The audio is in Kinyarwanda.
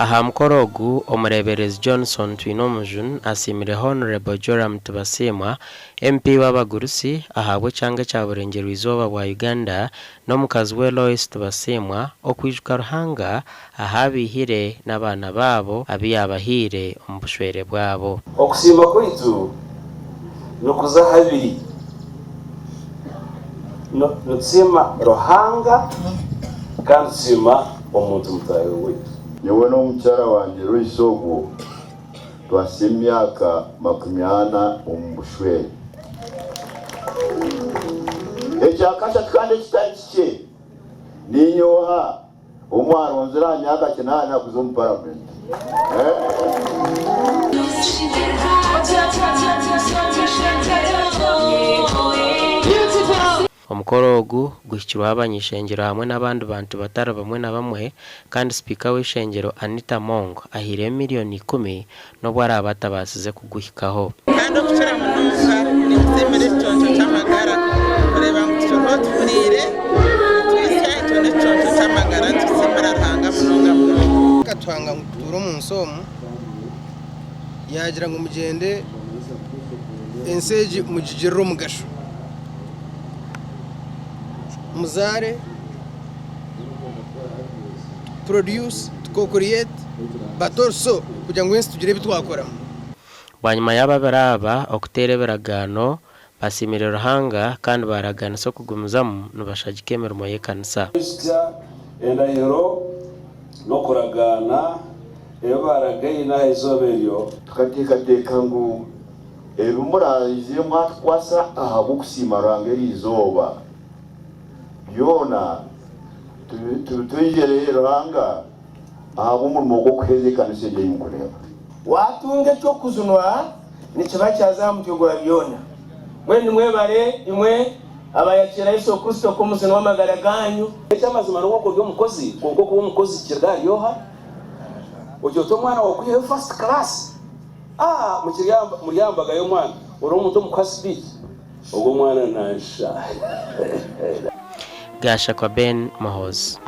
aha mukorogu omureberezi Johnson Twinomujun asimire Honorable Joram Tubasimwa MP w'abagurusi ahabwe cyangwa cya burengero izoba bwa Uganda no mukazi we Lois Tubasimwa okwijuka ruhanga ahabihire n'abana babo abiyabahire omubushwere bwabo okusima kwitu no kuza habiri no tsima ruhanga kandi tsima omuntu mutayo wetu nyewe n'omukyara wanjye Roisogo twase emyaka 80 omubushwere ekyakasha kandi kitali kike ninyoha omwana onzira myaka 8 kuza mu parliament omukorogu guhikirwa abanyishengero hamwe n'abandi bantu batara bamwe na bamwe kandi speaker w'ishengero Anita Mongo ahire miliyoni 10 no bwara abatabasize kuguhikaho kandi okucura mununga ni kusemere cyoncho cy'amagara kureba ngo turire twise tone cyoncho cy'amagara tusemera hanga mununga katwanga nguturo mu nsomo yagira ngo mugende enseji mujijero mugasho muzare produce tukokoriet batorso kugira ngo tugire bitwakora banyuma y'ababaraba okutereberagano basimire ruhanga kandi baragana so kugumuzamu nubashagikemera moye kanisa endahiro no kuragana ebaragaye na ezoberyo tukatekateka ngo ebimuraziye mwatwasa ahabu kusima rangeri izoba yona tuyigere ruhanga ahabu umurimo wo kuhezekana isenge y'umukureba watunge cyo kuzunwa ni kiba cyazamutugura byona mwe mwebare imwe abayakira Yesu Kristo ko muzino w'amagara ganyu ecyamazima no ko umukozi kuko kuba umukozi kirgari yoha ujyo to mwana wakwiye first class muryambaga yo mwana uri umuntu mukasbi ubwo mwana nasha Gasha kwa Ben Mahozi.